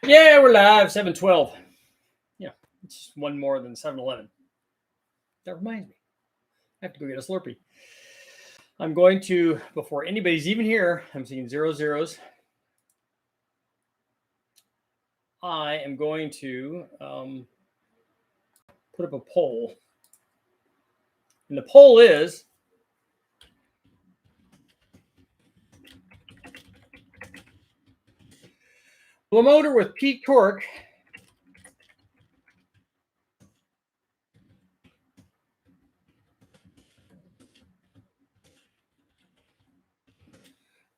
Yeah, we're live, 7:12. Yeah, it's just one more than 7-Eleven. That reminds me, I have to go get a Slurpee. I'm going to, before anybody's even here, I'm seeing 0 zeros. I am going to put up a poll. And the poll is, will a motor with peak torque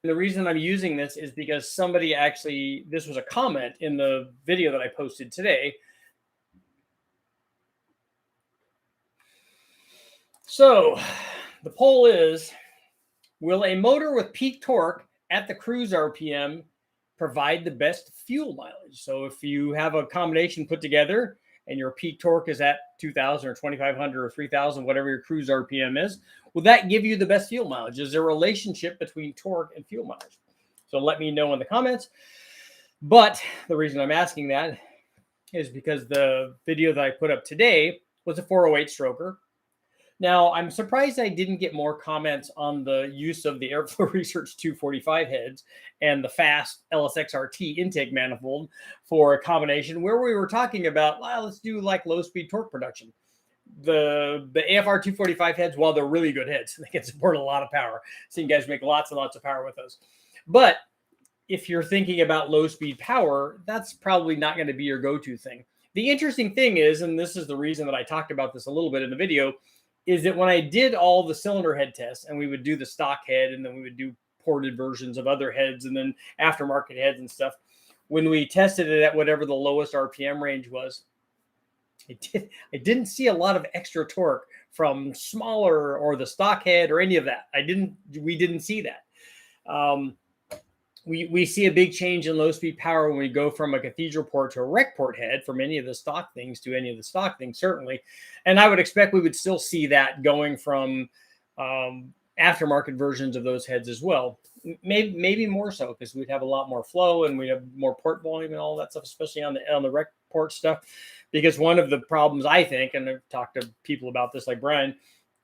and the reason I'm using this is because somebody actually, this was a comment in the video that I posted today. So the poll is, will a motor with peak torque at the cruise RPM provide the best fuel mileage? So if you have a combination put together and your peak torque is at 2,000 or 2,500 or 3,000, whatever your cruise RPM is, will that give you the best fuel mileage? Is there a relationship between torque and fuel mileage? So let me know in the comments. But the reason I'm asking that is because the video that I put up today was a 408 stroker. Now, I'm surprised I didn't get more comments on the use of the Airflow Research 245 heads and the fast LSXRT intake manifold for a combination where we were talking about, well, let's do like low speed torque production. The AFR 245 heads, while they're really good heads, they can support a lot of power. So you guys make lots and lots of power with those. But if you're thinking about low speed power, that's probably not going to be your go-to thing. The interesting thing is, and this is the reason that I talked about this a little bit in the video, is that when I did all the cylinder head tests and we would do the stock head and then we would do ported versions of other heads and then aftermarket heads and stuff, when we tested it at whatever the lowest RPM range was, I didn't see a lot of extra torque from smaller or the stock head or any of that. We didn't see that. We see a big change in low speed power when we go from a cathedral port to a rec port head, from any of the stock things to any of the stock things, certainly. And I would expect we would still see that going from aftermarket versions of those heads as well. Maybe more so because we'd have a lot more flow and we have more port volume and all that stuff, especially on the rec port stuff. Because one of the problems, I think, and I've talked to people about this like Brian,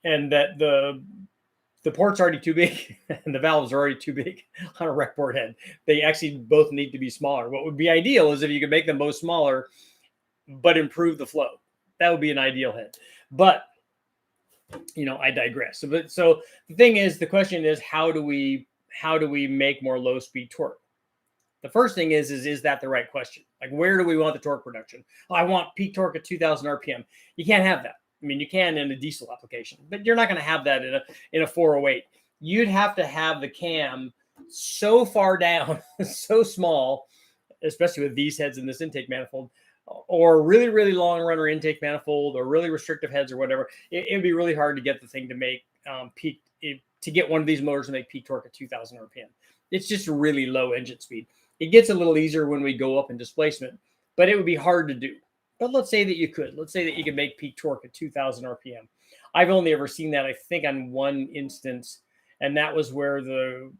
and that the port's already too big and the valves are already too big on a rec port head. They actually both need to be smaller. What would be ideal is if you could make them both smaller, but improve the flow. That would be an ideal head. But, I digress. So the thing is, the question is, how do we make more low speed torque? The first thing is that the right question? Like, where do we want the torque production? I want peak torque at 2,000 RPM. You can't have that. I mean, you can in a diesel application, but you're not going to have that in a 408. You'd have to have the cam so far down, so small, especially with these heads in this intake manifold, or really, really long runner intake manifold, or really restrictive heads or whatever. It'd be really hard to get the thing to make to get one of these motors to make peak torque at 2,000 RPM. It's just a really low engine speed. It gets a little easier when we go up in displacement, but it would be hard to do. But let's say that you could. Let's say that you could make peak torque at 2,000 RPM. I've only ever seen that, I think, on one instance, and that was where the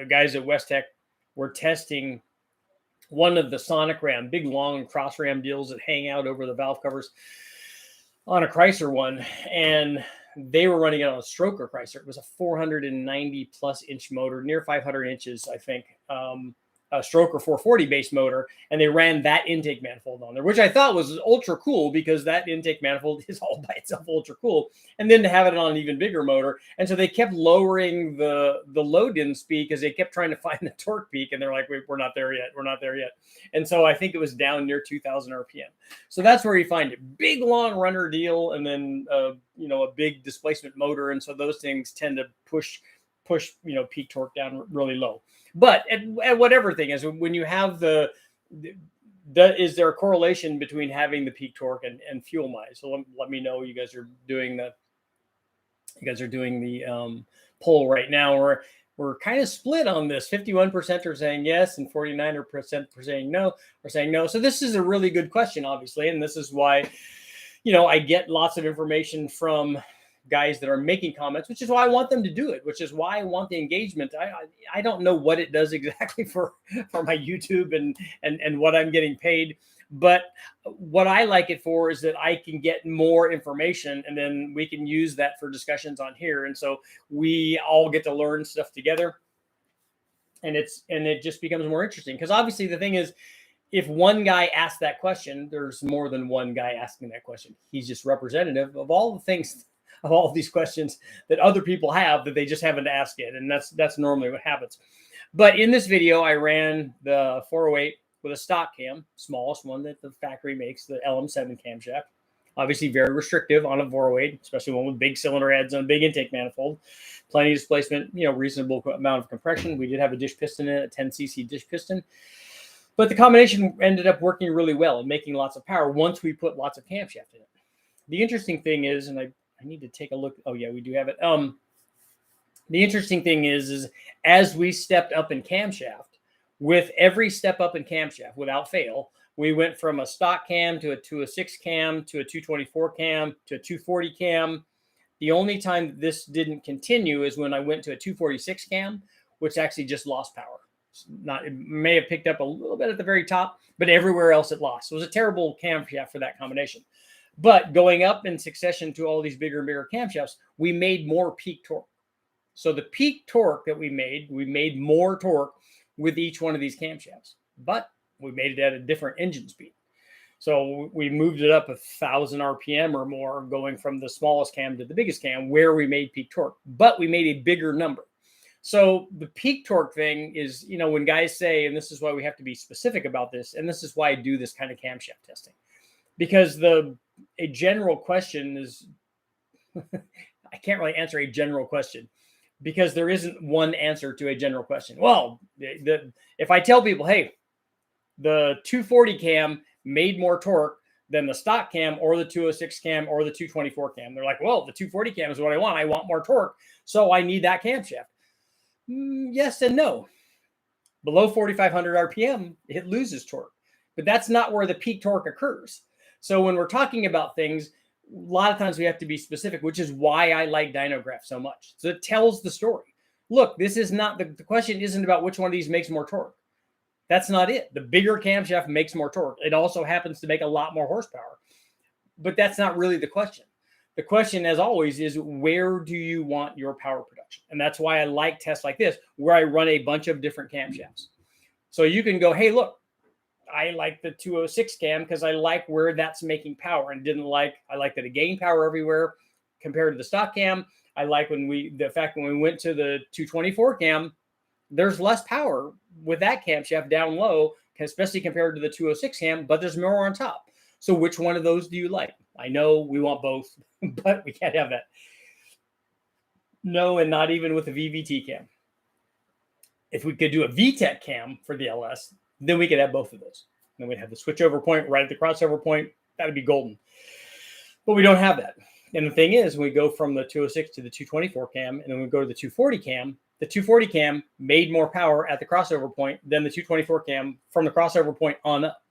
guys at West Tech were testing one of the Sonic Ram, big long cross ram deals that hang out over the valve covers on a Chrysler one, and they were running it on a stroker Chrysler. It was a 490 plus inch motor, near 500 inches, I think. A stroker 440 base motor, and they ran that intake manifold on there, which I thought was ultra cool because that intake manifold is all by itself ultra cool. And then to have it on an even bigger motor. And so they kept lowering the load-in speed because they kept trying to find the torque peak, and they're like, wait, we're not there yet. We're not there yet. And so I think it was down near 2,000 RPM. So that's where you find it. Big, long runner deal, and then, a big displacement motor. And so those things tend to push peak torque down really low. But at whatever thing is, when you have is there a correlation between having the peak torque and fuel mileage? So let me know. You guys are doing the poll right now. We're kind of split on this. 51% are saying yes, and 49% are saying no. So this is a really good question, obviously, and this is why I get lots of information from guys that are making comments, which is why I want them to do it, which is why I want the engagement. I don't know what it does exactly for my YouTube and what I'm getting paid, but what I like it for is that I can get more information, and then we can use that for discussions on here. And so we all get to learn stuff together, and it just becomes more interesting, because obviously the thing is, if one guy asks that question, there's more than one guy asking that question. He's just representative of all the things, of all of these questions that other people have that they just haven't asked yet. And that's normally what happens. But in this video, I ran the 408 with a stock cam, smallest one that the factory makes, the LM7 camshaft. Obviously very restrictive on a 408, especially one with big cylinder heads and a big intake manifold. Plenty of displacement, reasonable amount of compression. We did have a dish piston in it, a 10 cc dish piston. But the combination ended up working really well and making lots of power once we put lots of camshaft in it. The interesting thing is, and I need to take a look. Oh yeah, we do have it. The interesting thing is as we stepped up in camshaft, with every step up in camshaft without fail, we went from a stock cam to a 206 cam to a 224 cam to a 240 cam. The only time this didn't continue is when I went to a 246 cam, which actually just lost power. It may have picked up a little bit at the very top, but everywhere else it lost. So it was a terrible camshaft for that combination. But going up in succession to all these bigger and bigger camshafts, we made more peak torque. So the peak torque that we made more torque with each one of these camshafts, but we made it at a different engine speed. So we moved it up 1,000 RPM or more, going from the smallest cam to the biggest cam, where we made peak torque, but we made a bigger number. So the peak torque thing is, when guys say, and this is why we have to be specific about this, and this is why I do this kind of camshaft testing, because a general question is, I can't really answer a general question, because there isn't one answer to a general question. Well, if I tell people, hey, the 240 cam made more torque than the stock cam or the 206 cam or the 224 cam, they're like, well, the 240 cam is what I want. I want more torque, so I need that camshaft. Yes and no. Below 4,500 RPM, it loses torque, but that's not where the peak torque occurs. So when we're talking about things, a lot of times we have to be specific, which is why I like dynographs so much. So it tells the story. Look, this is not the question isn't about which one of these makes more torque. That's not it. The bigger camshaft makes more torque. It also happens to make a lot more horsepower, but that's not really the question. The question, as always, is where do you want your power production? And that's why I like tests like this, where I run a bunch of different camshafts. So you can go, hey, look, I like the 206 cam because I like where that's making power, and I like that it gained power everywhere compared to the stock cam. I like when we went to the 224 cam, there's less power with that camshaft down low, especially compared to the 206 cam, but there's more on top. So which one of those do you like? I know we want both, but we can't have that. No, and not even with a VVT cam. If we could do a VTEC cam for the LS, then we could have both of those. Then we'd have the switchover point right at the crossover point. That'd be golden. But we don't have that. And the thing is, we go from the 206 to the 224 cam, and then we go to the 240 cam. The 240 cam made more power at the crossover point than the 224 cam from the crossover point on up.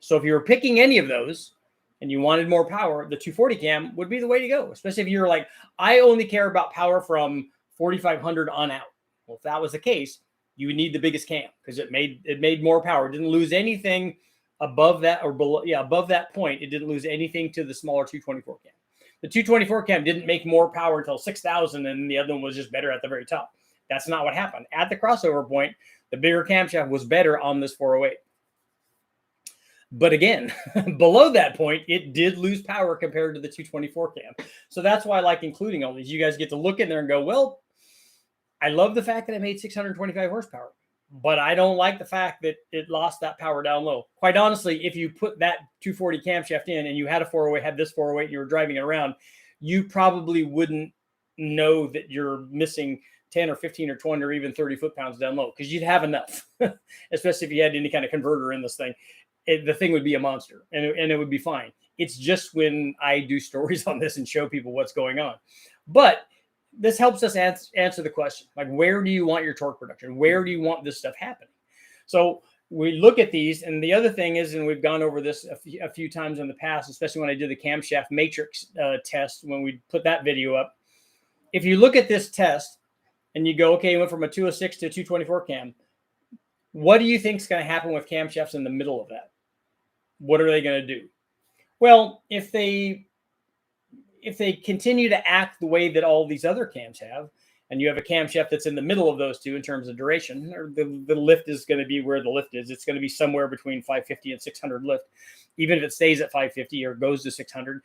So if you were picking any of those and you wanted more power, the 240 cam would be the way to go, especially if you're like, I only care about power from 4,500 on out. Well, if that was the case, you would need the biggest cam because it made more power. It didn't lose anything above that or below. Yeah, above that point, it didn't lose anything to the smaller 224 cam. The 224 cam didn't make more power until 6,000, and the other one was just better at the very top. That's not what happened. At the crossover point, the bigger camshaft was better on this 408. But again, below that point, it did lose power compared to the 224 cam. So that's why I like including all these. You guys get to look in there and go, well, I love the fact that it made 625 horsepower, but I don't like the fact that it lost that power down low. Quite honestly, if you put that 240 camshaft in and you had a 408, had this 408, and you were driving it around, you probably wouldn't know that you're missing 10 or 15 or 20 or even 30 foot-pounds down low because you'd have enough, especially if you had any kind of converter in this thing. The thing would be a monster and it would be fine. It's just when I do stories on this and show people what's going on. But this helps us answer the question, like, where do you want your torque production? Where do you want this stuff happening? So we look at these. And the other thing is, and we've gone over this a few times in the past, especially when I did the camshaft matrix test, when we put that video up, if you look at this test and you go, okay, you went from a 206 to a 224 cam, what do you think is going to happen with camshafts in the middle of that? What are they going to do? Well, if they continue to act the way that all these other cams have, and you have a camshaft that's in the middle of those two in terms of duration, or the lift is going to be where the lift is. It's going to be somewhere between 550 and 600 lift, even if it stays at 550 or goes to 600.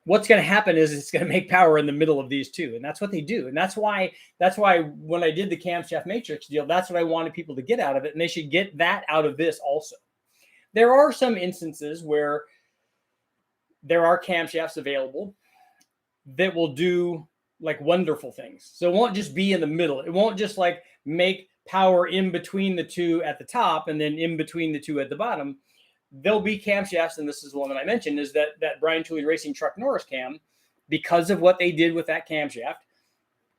What's going to happen is it's going to make power in the middle of these two, and that's what they do. And that's why when I did the camshaft matrix deal, that's what I wanted people to get out of it, and they should get that out of this also. There are some instances where there are camshafts available that will do like wonderful things. So it won't just be in the middle. It won't just like make power in between the two at the top and then in between the two at the bottom. There'll be camshafts, and this is the one that I mentioned, is that Brian Tooley Racing Truck Norris cam, because of what they did with that camshaft,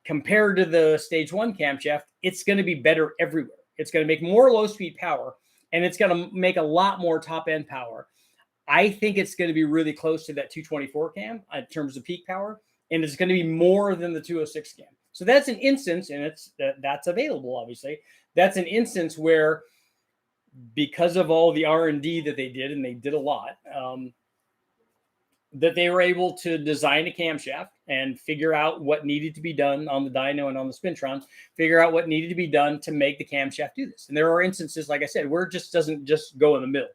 compared to the stage 1 camshaft, it's going to be better everywhere. It's going to make more low speed power, and it's going to make a lot more top end power. I think it's going to be really close to that 224 cam in terms of peak power, and it's going to be more than the 206 cam. So that's an instance, and that's available, obviously. That's an instance where, because of all the R&D that they did, and they did a lot, that they were able to design a camshaft and figure out what needed to be done on the dyno and on the spintron, figure out what needed to be done to make the camshaft do this. And there are instances, like I said, where it just doesn't just go in the middle.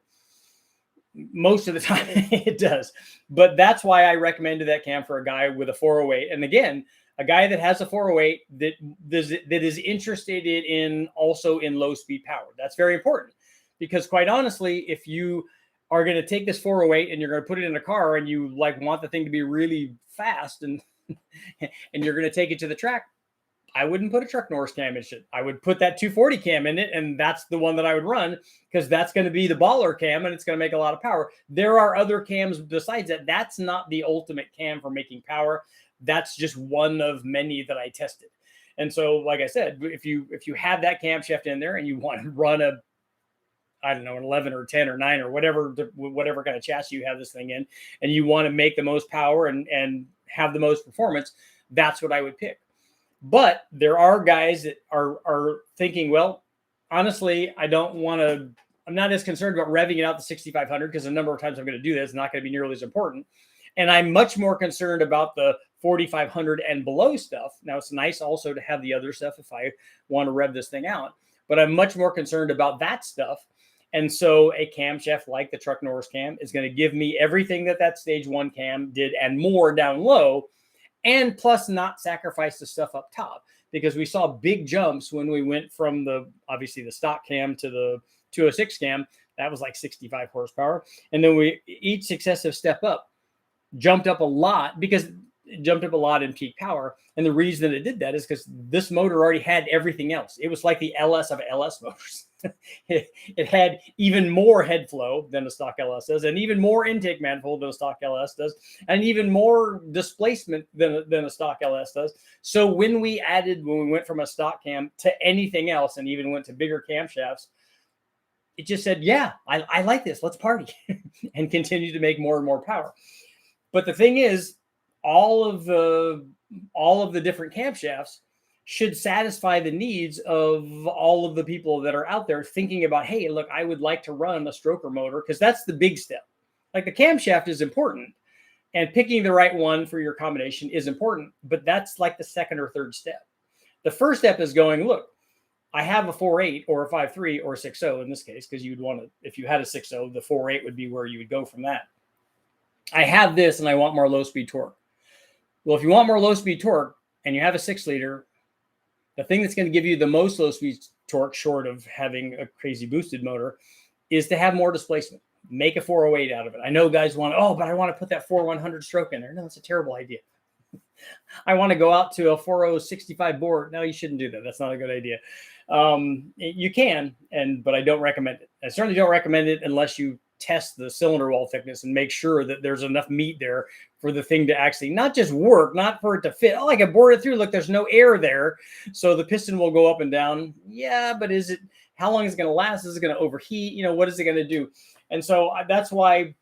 Most of the time it does, but that's why I recommended that cam for a guy with a 408. And again, a guy that has a 408 that is interested in also in low speed power. That's very important, because quite honestly, if you are going to take this 408 and you're going to put it in a car and you like want the thing to be really fast and and you're going to take it to the track, I wouldn't put a Truck Norris cam in it. I would put that 240 cam in it, and that's the one that I would run, because that's going to be the baller cam and it's going to make a lot of power. There are other cams besides that. That's not the ultimate cam for making power. That's just one of many that I tested. And so, like I said, if you have that camshaft in there and you want to run a, I don't know, an 11 or 10 or 9 or whatever kind of chassis you have this thing in, and you want to make the most power and have the most performance, that's what I would pick. But there are guys that are thinking, well, honestly, I'm not as concerned about revving it out to 6,500, because the number of times I'm going to do this is not going to be nearly as important. And I'm much more concerned about the 4,500 and below stuff. Now, it's nice also to have the other stuff if I want to rev this thing out, but I'm much more concerned about that stuff. And so a camshaft like the Truck Norris cam is going to give me everything that stage 1 cam did and more down low, and plus not sacrifice the stuff up top, because we saw big jumps when we went from obviously the stock cam to the 206 cam. That was like 65 horsepower. And then each successive step up jumped up a lot, because it jumped up a lot in peak power. And the reason that it did that is because this motor already had everything else. It was like the LS of LS motors. It had even more head flow than a stock LS does, and even more intake manifold than a stock LS does, and even more displacement than a stock LS does. So when we went from a stock cam to anything else, and even went to bigger camshafts, it just said, yeah, I like this. Let's party and continue to make more and more power. But the thing is, all of the different camshafts should satisfy the needs of all of the people that are out there thinking about, hey, look, I would like to run a stroker motor, because that's the big step. Like, the camshaft is important, and picking the right one for your combination is important, but that's like the second or third step. The first step is going, look, I have a 4.8 or a 5.3 or a 6.0 in this case, because you'd want to, if you had a 6.0, the 4.8 would be where you would go from that. I have this and I want more low speed torque. Well, if you want more low speed torque and you have a 6-liter, the thing that's going to give you the most low speed torque, short of having a crazy boosted motor, is to have more displacement. Make a 408 out of it. I know guys want, but I want to put that 4/100 stroke in there. No, that's a terrible idea. I want to go out to a 4065 bore. No, you shouldn't do that. That's not a good idea. You can, but I don't recommend it. I certainly don't recommend it unless you test the cylinder wall thickness and make sure that there's enough meat there for the thing to actually not just work, not for it to fit. Oh, I can bore it through. Look, there's no air there. So the piston will go up and down. Yeah, but how long is it going to last? Is it going to overheat? What is it going to do? And so that's why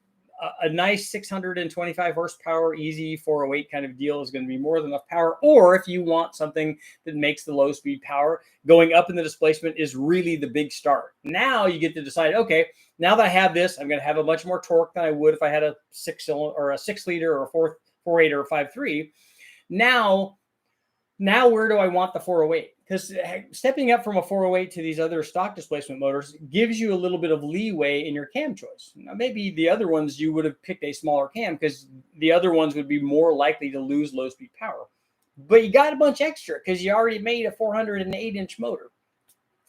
a nice 625 horsepower, easy 408 kind of deal is going to be more than enough power. Or if you want something that makes the low speed power, going up in the displacement is really the big start. Now you get to decide, okay, now that I have this, I'm going to have a much more torque than I would if I had a 6 liter or a 4.8 or a 5.3. Now where do I want the 408? Because stepping up from a 408 to these other stock displacement motors gives you a little bit of leeway in your cam choice. Now, maybe the other ones you would have picked a smaller cam because the other ones would be more likely to lose low speed power. But you got a bunch extra because you already made a 408-inch motor.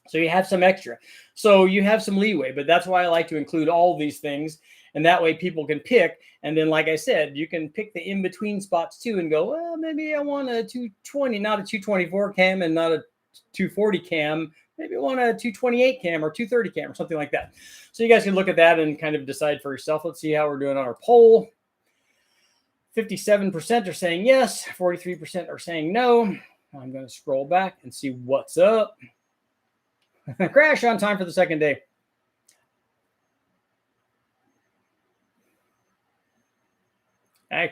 So you have some extra. So you have some leeway, but that's why I like to include all these things. And that way people can pick. And then, like I said, you can pick the in-between spots too and go, well, maybe I want a 220, not a 224 cam and not a 240 cam. Maybe I want a 228 cam or 230 cam or something like that. So you guys can look at that and kind of decide for yourself. Let's see how we're doing on our poll. 57% are saying yes. 43% are saying no. I'm going to scroll back and see what's up. Crash on time for the second day.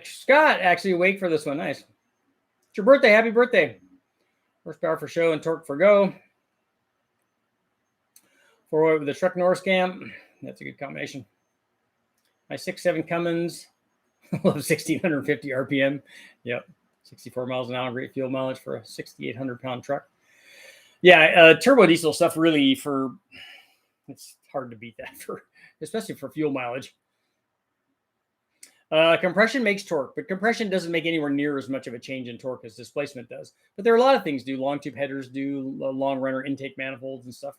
Scott, actually awake for this one. Nice. It's your birthday. Happy birthday. Horsepower for show and torque for go. 408 with the Truck Norris cam. That's a good combination. My 6.7 Cummins. Love 1,650 RPM. Yep. 64 miles an hour. Great fuel mileage for a 6,800 pound truck. Yeah, turbo diesel stuff really it's hard to beat that especially for fuel mileage. Compression makes torque, but compression doesn't make anywhere near as much of a change in torque as displacement does. But there are a lot of things do. Long tube headers do, long runner intake manifolds and stuff.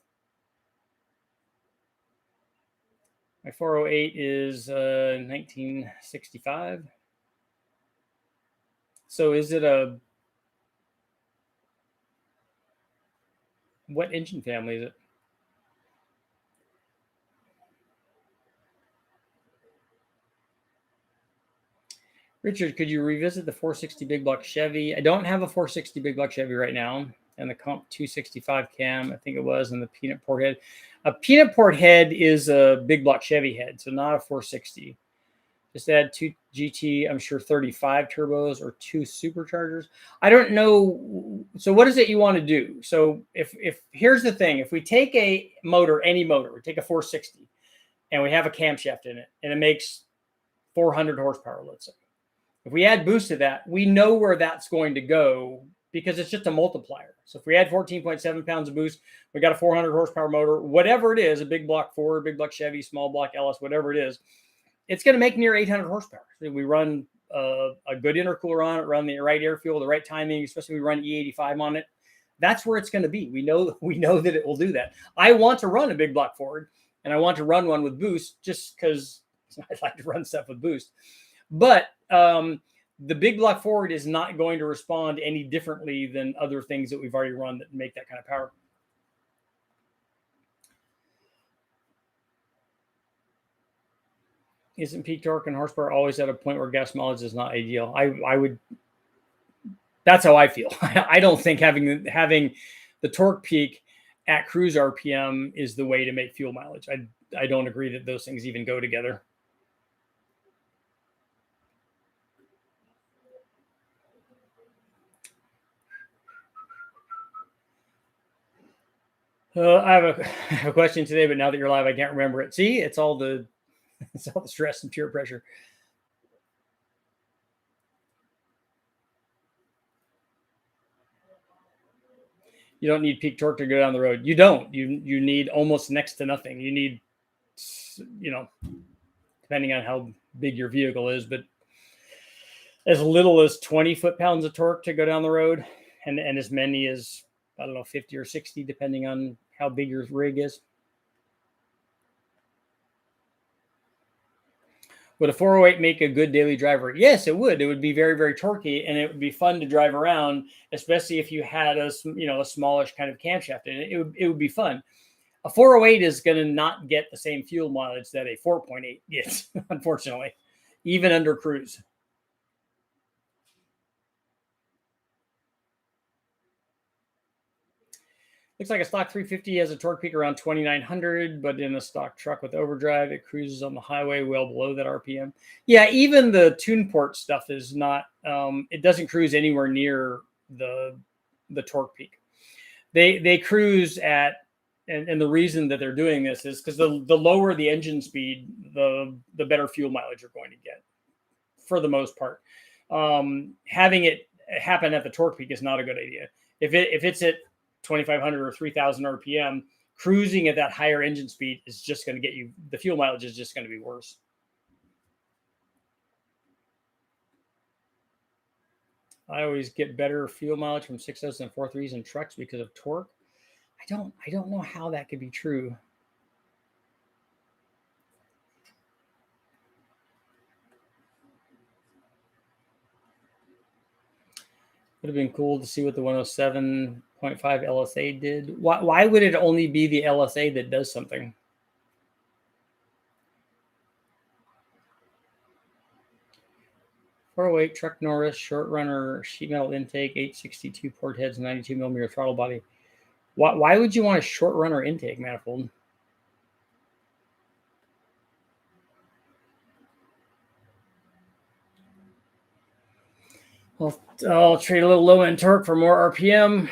My 408 is 1965. So is it what engine family is it? Richard, could you revisit the 460 big block Chevy? I don't have a 460 big block Chevy right now. And the Comp 265 cam, I think it was, and the peanut port head. A peanut port head is a big block Chevy head, so not a 460. Just add 2 GT, I'm sure 35 turbos or 2 superchargers. I don't know. So what is it you want to do? So if here's the thing, if we take a motor, any motor, we take a 460 and we have a camshaft in it and it makes 400 horsepower, let's say. If we add boost to that, we know where that's going to go because it's just a multiplier. So if we add 14.7 pounds of boost, we got a 400 horsepower motor, whatever it is, a big block Ford, big block Chevy, small block LS, whatever it is, it's going to make near 800 horsepower. So we run a good intercooler on it, run the right air fuel, the right timing, especially if we run E85 on it. That's where it's going to be. We know that it will do that. I want to run a big block Ford, and I want to run one with boost just because I like to run stuff with boost. But the big block Ford is not going to respond any differently than other things that we've already run that make that kind of power. Isn't peak torque and horsepower always at a point where gas mileage is not ideal? I would. That's how I feel. I don't think having the torque peak at cruise RPM is the way to make fuel mileage. I don't agree that those things even go together. I have a question today, but now that you're live, I can't remember it. See, it's all the stress and peer pressure. You don't need peak torque to go down the road. You don't. You need almost next to nothing. You need, depending on how big your vehicle is, but as little as 20 foot-pounds of torque to go down the road, and as many as, I don't know, 50 or 60, depending on how big your rig is. Would a 408 make a good daily driver? Yes, it would. It would be very, very torquey, and it would be fun to drive around, especially if you had a smallish kind of camshaft in it. It would be fun. A 408 is going to not get the same fuel mileage that a 4.8 gets, unfortunately, even under cruise. Looks like a stock 350 has a torque peak around 2,900, but in a stock truck with overdrive, it cruises on the highway well below that RPM. Yeah, even the tune port stuff is not, it doesn't cruise anywhere near the torque peak. They cruise at, and the reason that they're doing this is because the lower the engine speed, the better fuel mileage you're going to get, for the most part. Having it happen at the torque peak is not a good idea. If it's at 2,500 or 3,000 RPM, cruising at that higher engine speed is just going to get you, the fuel mileage is just going to be worse. I always get better fuel mileage from 6.0s and 4.3s in trucks because of torque. I don't know how that could be true. Would have been cool to see what the 107.5 LSA did. Why would it only be the LSA that does something? .408 truck Norris short runner sheet metal intake 862 port heads 92 millimeter throttle body. Why would you want a short runner intake manifold? Well, I'll trade a little low end torque for more RPM.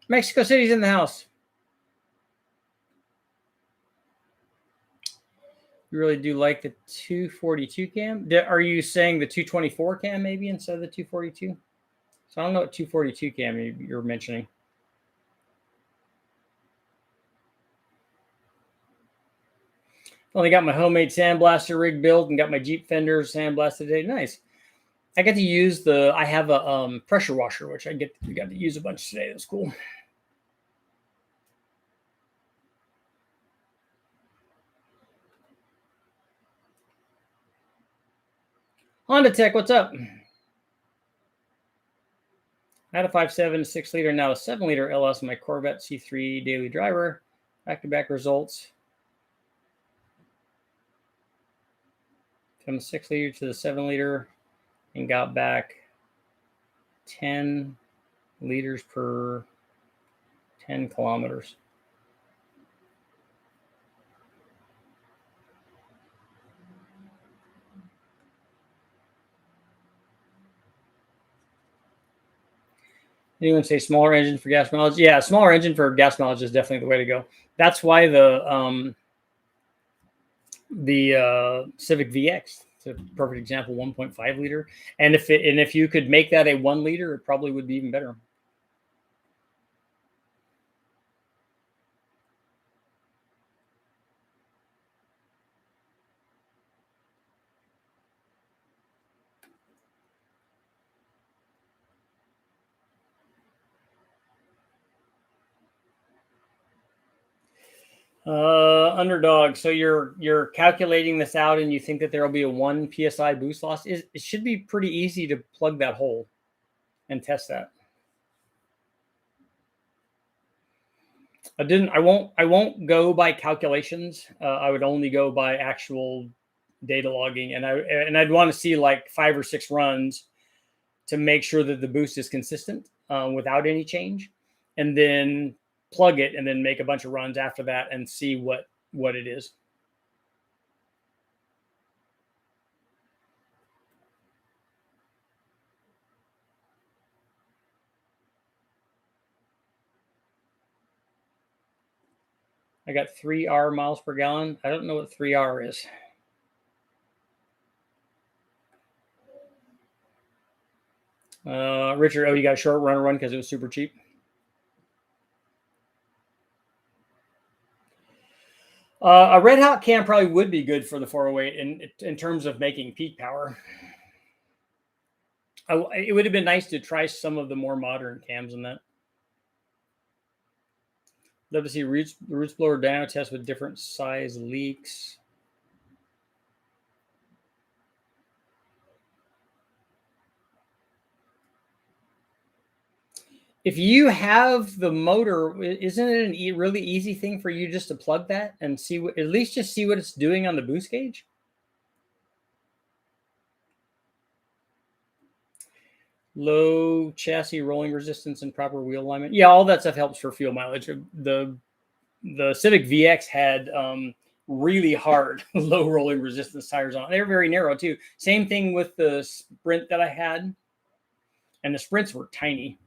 Mexico City's in the house. You really do like the 242 cam? Are you saying the 224 cam maybe instead of the 242? So I don't know what 242 cam you're mentioning. Only got my homemade sandblaster rig built and got my Jeep fenders sandblasted today. Nice. I get to use I have a pressure washer, which I got to use a bunch today. That's cool. Honda Tech, what's up? I had a 5.7, 6 liter, now a 7 liter LS in my Corvette C3 daily driver. Back-to-back results. From the 6 liter to the 7 liter and got back 10 liters per 10 kilometers. Anyone say smaller engine for gas mileage? Yeah, smaller engine for gas mileage is definitely the way to go. That's why the Civic VX, it's a perfect example, 1.5 liter. And if you could make that a 1 liter, it probably would be even better. Underdog. So you're calculating this out, and you think that there will be a 1 psi boost loss. It should be pretty easy to plug that hole and test that. I won't go by calculations. I would only go by actual data logging, and I'd want to see like 5 or 6 runs to make sure that the boost is consistent without any change, and then plug it and then make a bunch of runs after that and see what it is. I got 3R miles per gallon. I don't know what 3R is. Richard, oh, you got a short runner one because it was super cheap. A red hot cam probably would be good for the 408 in terms of making peak power. It would have been nice to try some of the more modern cams in that. Love to see roots blower dyno test with different size leaks. If you have the motor, isn't it a really easy thing for you just to plug that and see at least just see what it's doing on the boost gauge? Low chassis rolling resistance and proper wheel alignment. Yeah, all that stuff helps for fuel mileage. The Civic VX had really hard low rolling resistance tires on. They're very narrow too. Same thing with the Sprint that I had, and the Sprints were tiny.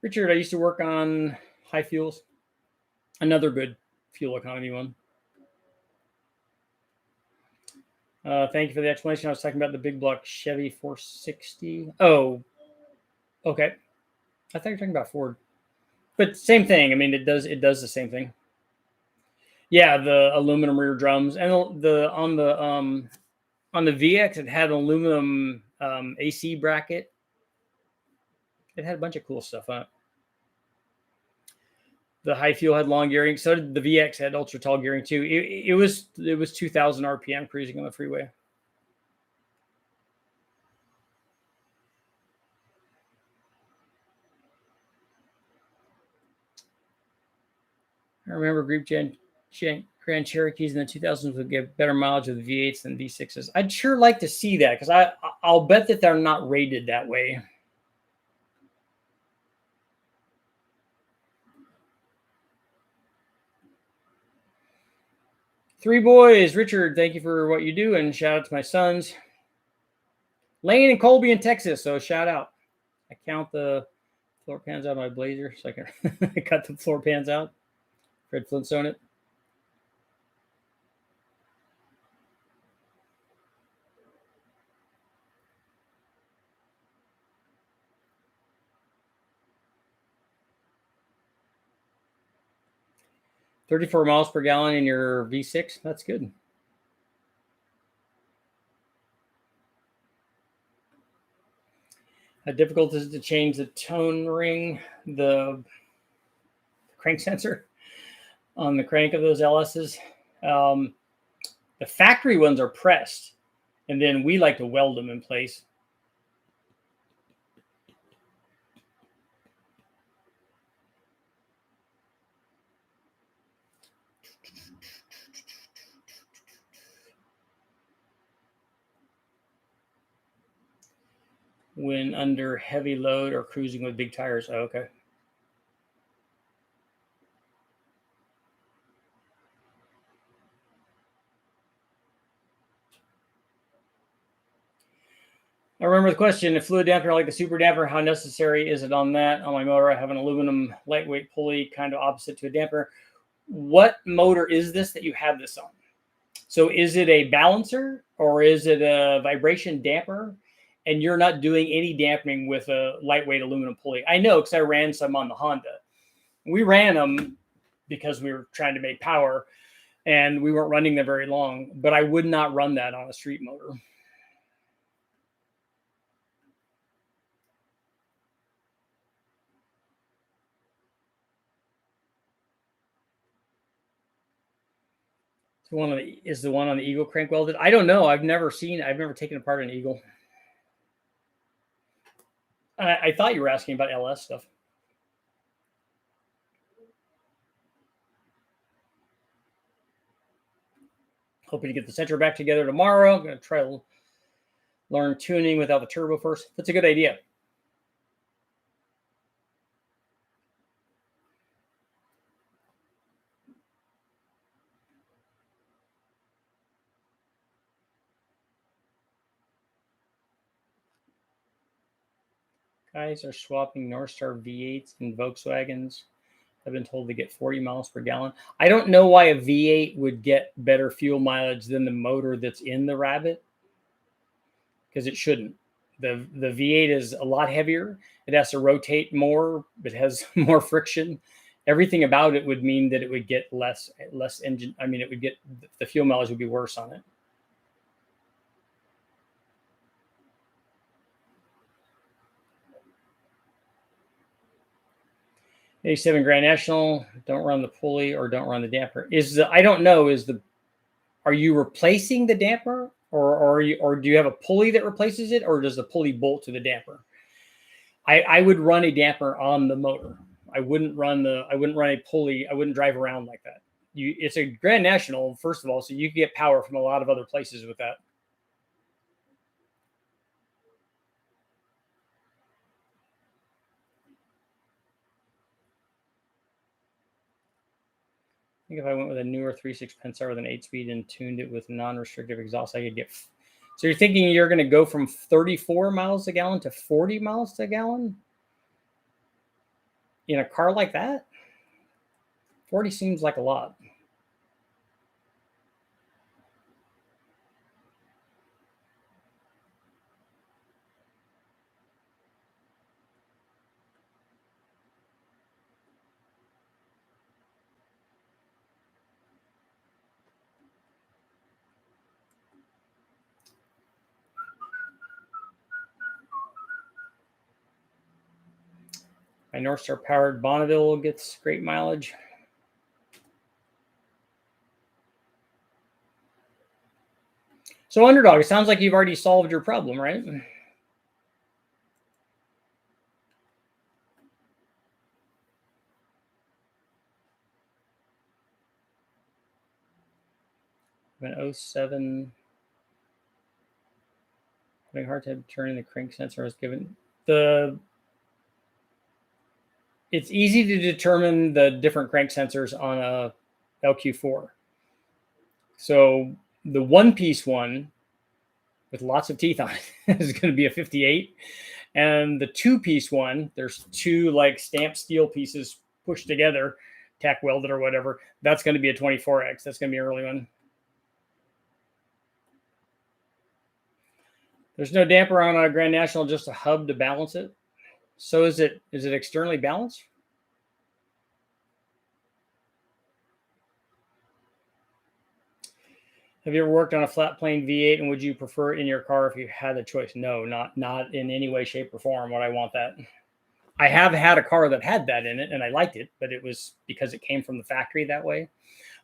Richard, I used to work on high fuels. Another good fuel economy one. Thank you for the explanation. I was talking about the big block Chevy 460. Oh, okay. I thought you were talking about Ford, but same thing. I mean, it does the same thing. Yeah, the aluminum rear drums, and on the VX, it had an aluminum AC bracket. It had a bunch of cool stuff on it. The high fuel had long gearing. So did the VX had ultra tall gearing too. It was 2,000 RPM cruising on the freeway. I remember Grand Cherokees in the 2000s would get better mileage with V8s than V6s. I'd sure like to see that because I'll bet that they're not rated that way. Three boys, Richard, thank you for what you do, and shout out to my sons, Lane and Colby in Texas. So shout out. I count the floor pans out of my Blazer, so I can cut the floor pans out. Fred Flintstone it. $34 miles per gallon in your V6. That's good. How difficult is it to change the tone ring, the crank sensor on the crank of those LSs? The factory ones are pressed, and then we like to weld them in place. When under heavy load or cruising with big tires. Oh, okay. I remember the question, if fluid dampener like the super damper, how necessary is it on that? On my motor, I have an aluminum lightweight pulley, kind of opposite to a damper. What motor is this that you have this on? So is it a balancer or is it a vibration damper? And you're not doing any dampening with a lightweight aluminum pulley. I know because I ran some on the Honda. We ran them because we were trying to make power and we weren't running them very long, but I would not run that on a street motor. Is the one on the Eagle crank welded? I don't know. I've never taken apart an Eagle. I thought you were asking about LS stuff. Hoping to get the sensor back together tomorrow. I'm going to try to learn tuning without the turbo first. That's a good idea. Guys are swapping Northstar V8s and Volkswagens. I've been told to get 40 miles per gallon. I don't know why a V8 would get better fuel mileage than the motor that's in the Rabbit, because it shouldn't. The V8 is a lot heavier. It has to rotate more. It has more friction. Everything about it would mean that it would get less engine. I mean, it would get the fuel mileage would be worse on it. 87 Grand National, don't run the pulley or don't run the damper. I don't know, are you replacing the damper or do you have a pulley that replaces it, or does the pulley bolt to the damper? I would run a damper on the motor. I wouldn't run a pulley. I wouldn't drive around like that. It's a Grand National, first of all, so you can get power from a lot of other places with that. think if I went with a newer 3.6 Pensar with an 8-speed and tuned it with non-restrictive exhaust, I could get. So you're thinking you're going to go from 34 miles a gallon to 40 miles a gallon in a car like that? 40 seems like a lot. My Northstar powered Bonneville gets great mileage. So Underdog, it sounds like you've already solved your problem, right? An 07, having a hard time turning the crank sensor was given. It's easy to determine the different crank sensors on a LQ4. So the one-piece one with lots of teeth on it is going to be a 58. And the two-piece one, there's two like stamped steel pieces pushed together, tack welded or whatever. That's going to be a 24X. That's going to be an early one. There's no damper on a Grand National, just a hub to balance it. So is it externally balanced? Have you ever worked on a flat plane V8, and would you prefer it in your car if you had the choice? No, not in any way, shape, or form would I want that. I have had a car that had that in it, and I liked it, but it was because it came from the factory that way.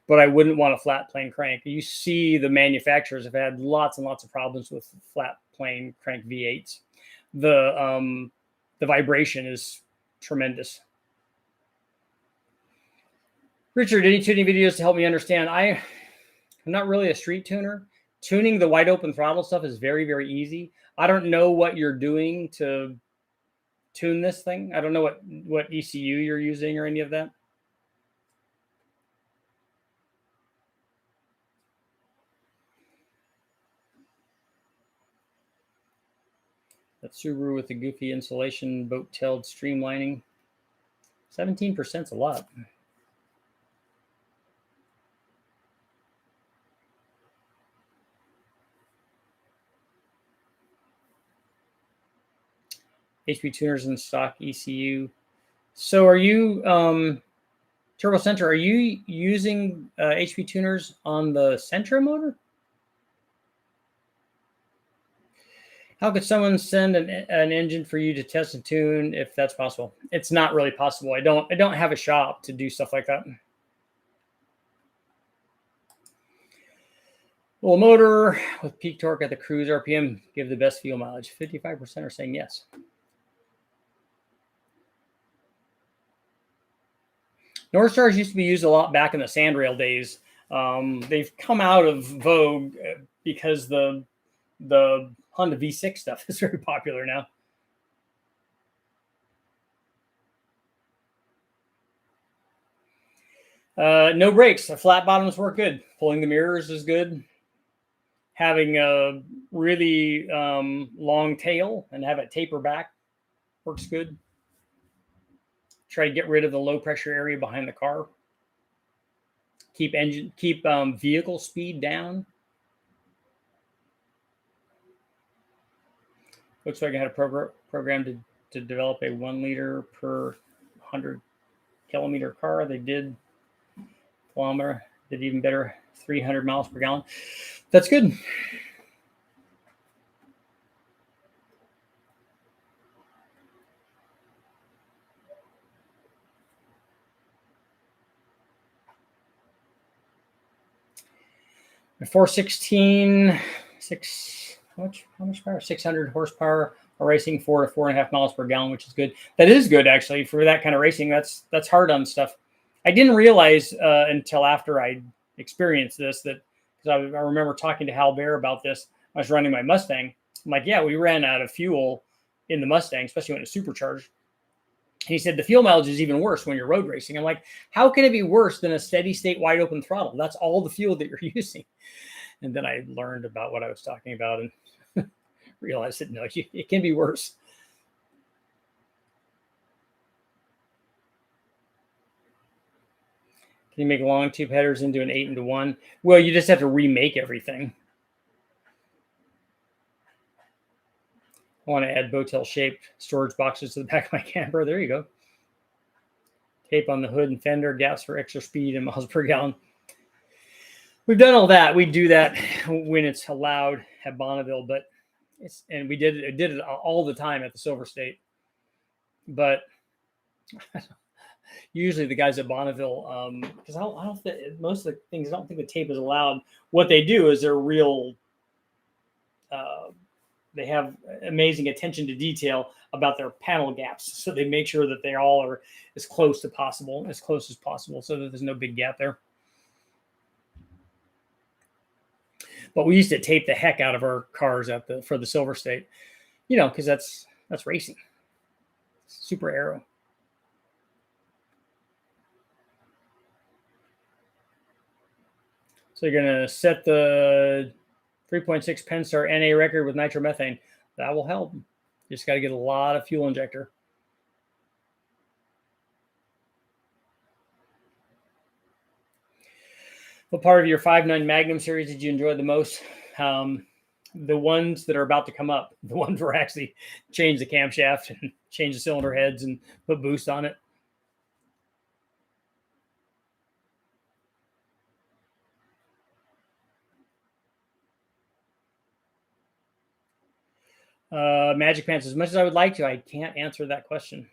But I wouldn't want a flat plane crank. You see the manufacturers have had lots and lots of problems with flat plane crank V8s. The vibration is tremendous. Richard, any tuning videos to help me understand? I'm not really a street tuner. Tuning the wide open throttle stuff is very, very easy. I don't know what you're doing to tune this thing. I don't know what ECU you're using or any of that. That Subaru with the goofy insulation, boat-tailed streamlining. 17% is a lot. HP tuners in stock ECU. So are you, Turbo Center, are you using HP tuners on the Sentra motor? How could someone send an engine for you to test and tune if that's possible? It's not really possible. I don't have a shop to do stuff like that. Will a motor with peak torque at the cruise RPM give the best fuel mileage? 55% are saying yes. Northstars used to be used a lot back in the sandrail days. They've come out of vogue because the Honda V6 stuff is very popular now. No brakes. The flat bottoms work good. Pulling the mirrors is good. Having a really long tail and have it taper back works good. Try to get rid of the low pressure area behind the car. Keep vehicle speed down. Looks like I had a program to develop a 1 liter per 100 kilometer car. They did kilometer, did even better, 300 miles per gallon. That's good. A 416, how much power? 600 horsepower. Racing 4 to 4.5 miles per gallon, which is good. That is good actually for that kind of racing. That's hard on stuff. I didn't realize until after I experienced this that, because I remember talking to Hal Bear about this. I was running my Mustang. I'm like, yeah, we ran out of fuel in the Mustang, especially when it was supercharged. And he said the fuel mileage is even worse when you're road racing. I'm like, how can it be worse than a steady state wide open throttle? That's all the fuel that you're using. And then I learned about what I was talking about and realized that no, it can be worse. Can you make long tube headers into an 8-into-1? Well, you just have to remake everything. I want to add Botel shaped storage boxes to the back of my camper. There you go. Tape on the hood and fender, gaps for extra speed and miles per gallon. We've done all that. We do that when it's allowed at Bonneville, but we did it all the time at the Silver State. But usually the guys at Bonneville, because I don't think most of the things, I don't think the tape is allowed. What they do is they're real. They have amazing attention to detail about their panel gaps, so they make sure that they all are as close as possible, so that there's no big gap there. But we used to tape the heck out of our cars for the Silver State, because that's racing. Super aero. So you're gonna set the 3.6 Pennstar NA record with nitromethane. That will help. Just got to get a lot of fuel injector. What part of your 5.9 Magnum series did you enjoy the most? The ones that are about to come up. The ones where I actually change the camshaft and change the cylinder heads and put boost on it. Magic Pants, as much as I would like to, I can't answer that question.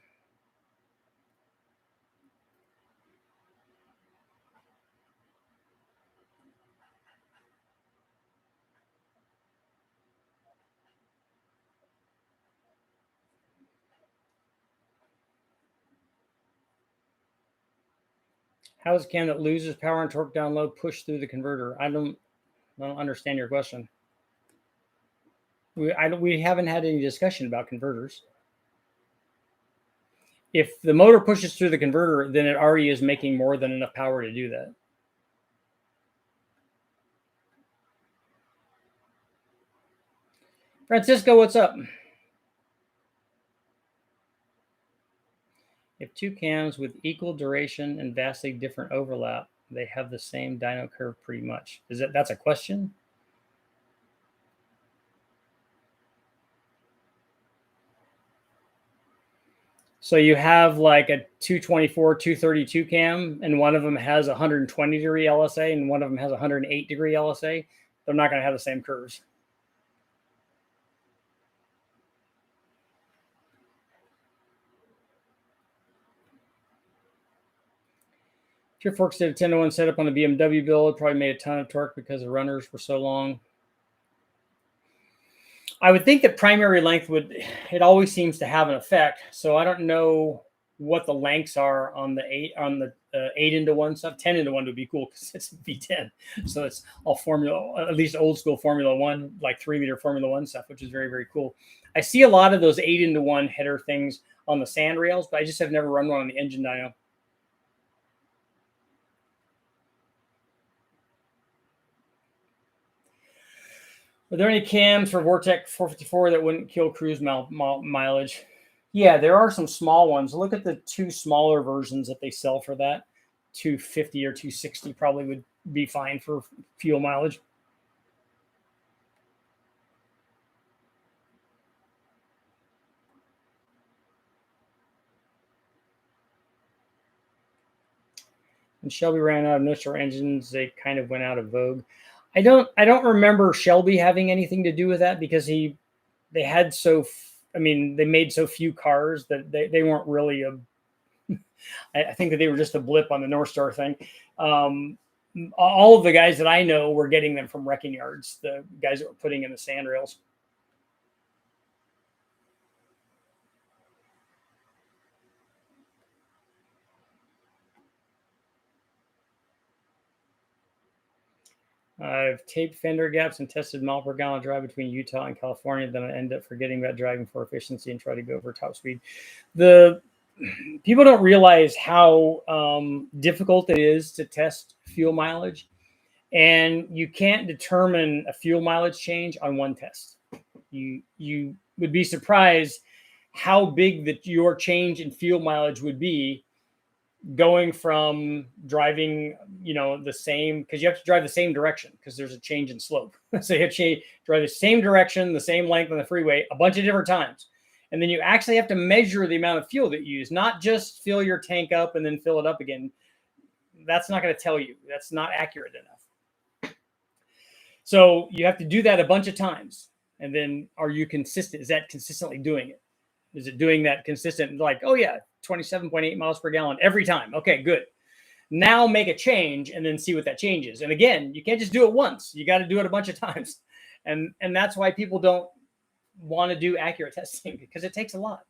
How is a cam that loses power and torque down low push through the converter? I don't understand your question. We haven't had any discussion about converters. If the motor pushes through the converter, then it already is making more than enough power to do that. Francisco, what's up? If two cams with equal duration and vastly different overlap, they have the same dyno curve pretty much. That's a question? So you have like a 224, 232 cam, and one of them has 120 degree LSA and one of them has 108 degree LSA. They're not going to have the same curves. If your forks did a 10-to-1 setup on the BMW build, it probably made a ton of torque because the runners were so long. I would think that primary length it always seems to have an effect. So I don't know what the lengths are on the 8-into-1 stuff. 10-into-1 would be cool because it's V10. So it's all Formula, at least old school Formula One, like 3-liter Formula One stuff, which is very, very cool. I see a lot of those 8-into-1 header things on the sand rails, but I just have never run one on the engine dyno. Are there any cams for Vortec 454 that wouldn't kill cruise mileage? Yeah, there are some small ones. Look at the two smaller versions that they sell for that. 250 or 260 probably would be fine for fuel mileage. When Shelby ran out of no-stroke engines, they kind of went out of vogue. I don't remember Shelby having anything to do with that because they made so few cars that they weren't really I think that they were just a blip on the North Star thing. All of the guys that I know were getting them from wrecking yards, the guys that were putting in the sand rails. I've taped fender gaps and tested mile per gallon drive between Utah and California. Then I end up forgetting about driving for efficiency and try to go over top speed. The people don't realize how difficult it is to test fuel mileage, and you can't determine a fuel mileage change on one test. You would be surprised how big that your change in fuel mileage would be going from driving, the same, because you have to drive the same direction because there's a change in slope. So you have to drive the same direction, the same length on the freeway a bunch of different times. And then you actually have to measure the amount of fuel that you use, not just fill your tank up and then fill it up again. That's not going to tell you. That's not accurate enough. So you have to do that a bunch of times. And then are you consistent? Is that consistently doing it? Is it doing that consistent? Like, oh yeah, 27.8 miles per gallon every time. Okay, good. Now make a change and then see what that change is. And again, you can't just do it once. You got to do it a bunch of times. And that's why people don't want to do accurate testing, because it takes a lot.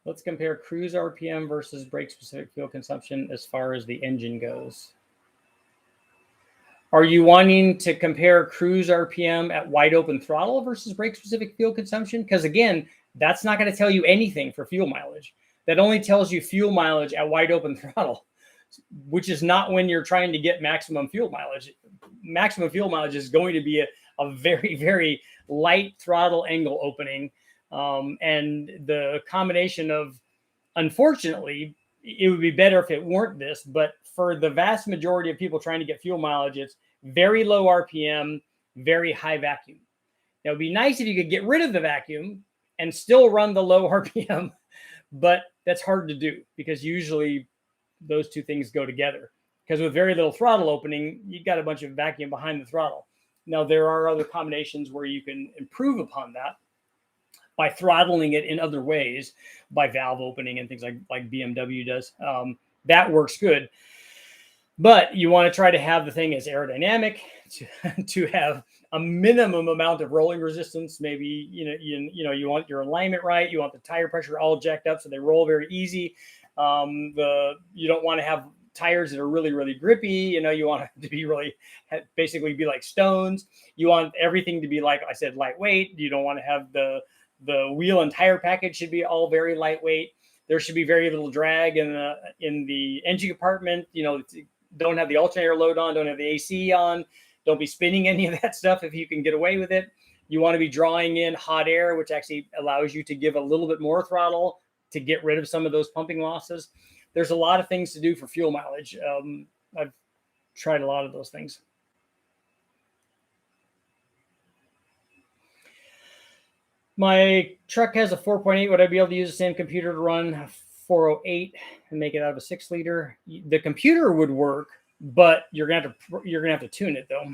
Let's compare cruise RPM versus brake specific fuel consumption as far as the engine goes. Are you wanting to compare cruise RPM at wide open throttle versus brake specific fuel consumption? Because again, that's not going to tell you anything for fuel mileage. That only tells you fuel mileage at wide open throttle, which is not when you're trying to get maximum fuel mileage. Maximum fuel mileage is going to be a very, very light throttle angle opening. And the combination of, unfortunately, it would be better if it weren't this, but for the vast majority of people trying to get fuel mileage, it's very low RPM, very high vacuum. Now, it'd be nice if you could get rid of the vacuum and still run the low RPM, but that's hard to do because usually those two things go together. Because with very little throttle opening, you've got a bunch of vacuum behind the throttle. Now, there are other combinations where you can improve upon that by throttling it in other ways, by valve opening and things like BMW does. That works good. But you want to try to have the thing as aerodynamic, to have a minimum amount of rolling resistance. Maybe you want your alignment right. You want the tire pressure all jacked up so they roll very easy. You don't want to have tires that are really, really grippy. You want it to be really, basically be like stones. You want everything to be, like I said, lightweight. You don't want to have the wheel and tire package should be all very lightweight. There should be very little drag in the engine compartment. Don't have the alternator load on, don't have the AC on, don't be spinning any of that stuff if you can get away with it. You want to be drawing in hot air, which actually allows you to give a little bit more throttle to get rid of some of those pumping losses. There's a lot of things to do for fuel mileage. I've tried a lot of those things. My truck has a 4.8. Would I be able to use the same computer to run a 408 and make it out of a 6-liter? The computer would work, but you're gonna have to tune it though.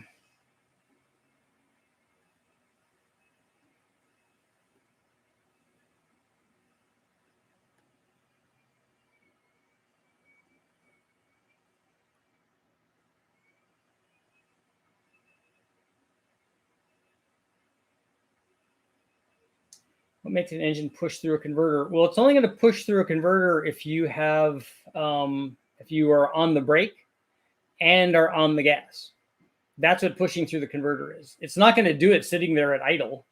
What makes an engine push through a converter? Well, it's only going to push through a converter if you have, if you are on the brake and are on the gas. That's what pushing through the converter is. It's not going to do it sitting there at idle.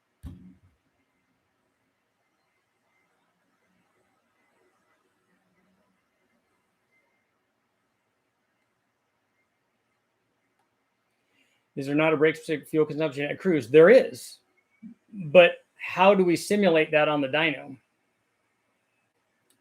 Is there not a brake specific fuel consumption at cruise? There is, but how do we simulate that on the dyno?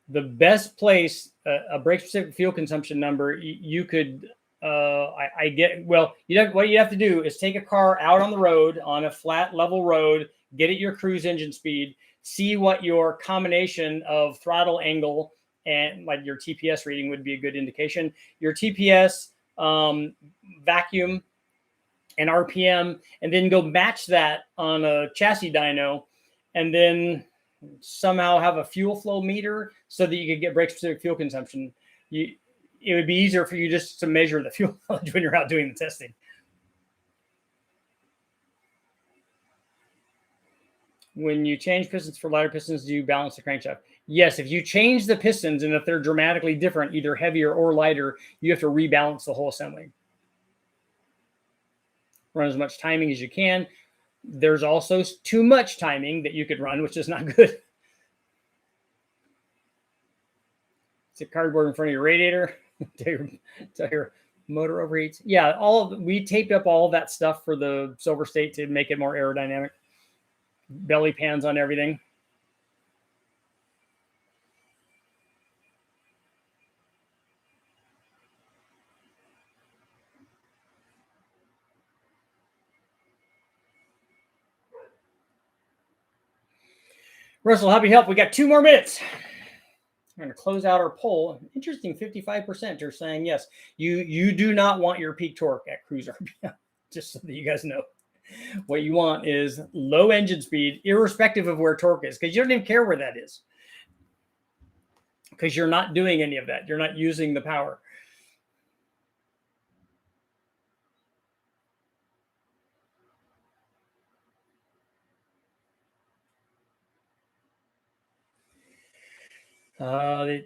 The best place, a brake specific fuel consumption number, you could, what you have to do is take a car out on the road, on a flat level road, get it your cruise engine speed, see what your combination of throttle angle and like your TPS reading would be a good indication. Your TPS, vacuum, and RPM, and then go match that on a chassis dyno, and then somehow have a fuel flow meter so that you could get brake specific fuel consumption. It would be easier for you just to measure the fuel mileage when you're out doing the testing. When you change pistons for lighter pistons, do you balance the crankshaft? Yes, if you change the pistons and if they're dramatically different, either heavier or lighter, you have to rebalance the whole assembly. Run as much timing as you can. There's also too much timing that you could run, which is not good. It's a cardboard in front of your radiator till your motor overheats. Yeah, we taped up all of that stuff for the Silver State to make it more aerodynamic. Belly pans on everything. Russell, happy help. We got 2 more minutes. We're going to close out our poll. Interesting, 55% are saying yes. You do not want your peak torque at cruise RPM, just so that you guys know. What you want is low engine speed, irrespective of where torque is, because you don't even care where that is, because you're not doing any of that. You're not using the power. The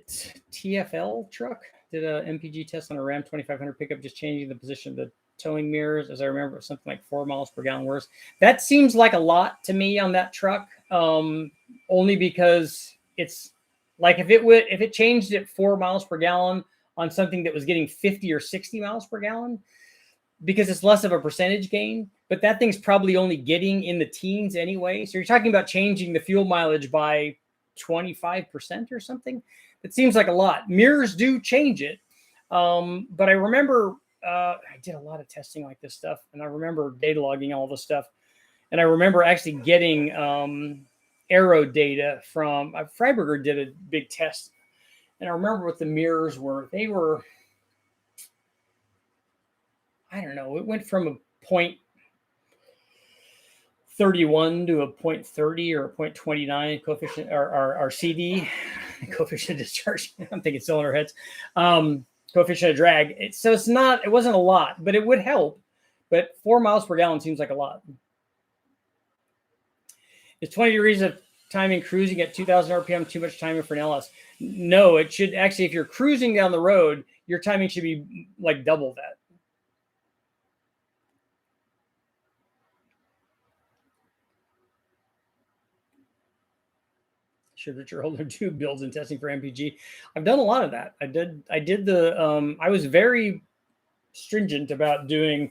TFL truck did a MPG test on a Ram 2500 pickup, just changing the position of the towing mirrors. As I remember, it was something like 4 miles per gallon worse. That seems like a lot to me on that truck, only because it's like if it changed at 4 miles per gallon on something that was getting 50 or 60 miles per gallon, because it's less of a percentage gain, but that thing's probably only getting in the teens anyway. So you're talking about changing the fuel mileage by 25% or something. It seems like a lot. Mirrors do change it. But I remember I did a lot of testing like this stuff, and I remember data logging all this stuff. And I remember actually getting aero data from Freiberger did a big test. And I remember what the mirrors were. They were, I don't know, it went from a 0.31 to a 0.30 or a 0.29 coefficient, or CD, coefficient of discharge. I'm thinking cylinder heads. Coefficient of drag. It wasn't a lot, but it would help. But 4 miles per gallon seems like a lot. Is 20 degrees of timing cruising at 2,000 RPM too much timing for an LS? No, it should actually, if you're cruising down the road, your timing should be like double that. Sure that you're holding 2 builds and testing for MPG. I've done a lot of that. I was very stringent about doing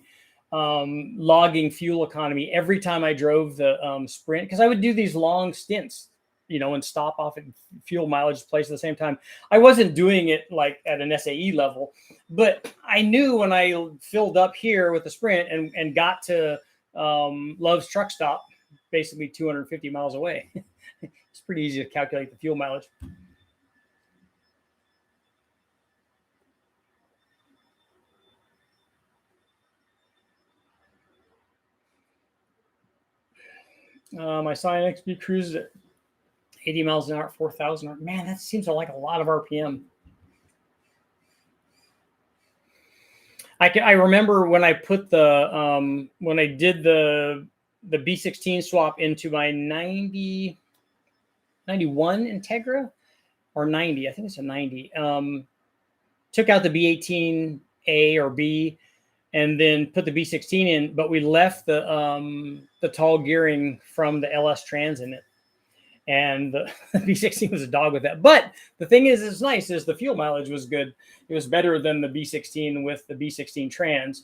logging fuel economy every time I drove the Sprint, because I would do these long stints, and stop off at fuel mileage place at the same time. I wasn't doing it like at an SAE level, but I knew when I filled up here with the Sprint and got to Love's truck stop, basically 250 miles away. It's pretty easy to calculate the fuel mileage. My Scion XP cruises at 80 miles an hour, 4,000. Man, that seems like a lot of RPM. I remember when I put when I did the B16 swap into my 91 Integra, or 90, I think it's a 90. Took out the B18A or B, and then put the B16 in, but we left the tall gearing from the LS Trans in it. And the B16 was a dog with that. But the thing is nice is the fuel mileage was good. It was better than the B16 with the B16 Trans.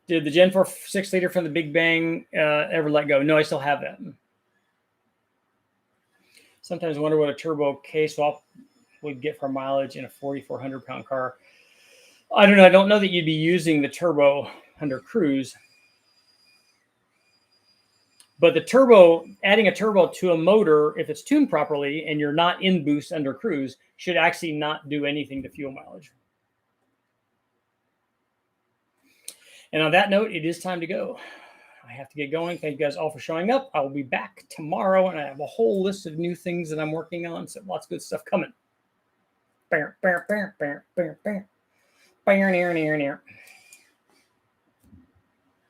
Did the Gen 4 6-liter from the Big Bang ever let go? No, I still have that. Sometimes I wonder what a turbo K-swap would get for mileage in a 4,400 pound car. I don't know. I don't know that you'd be using the turbo under cruise. But the turbo, adding a turbo to a motor, if it's tuned properly and you're not in boost under cruise, should actually not do anything to fuel mileage. And on that note, it is time to go. I have to get going. Thank you guys all for showing up. I will be back tomorrow, and I have a whole list of new things that I'm working on. So lots of good stuff coming.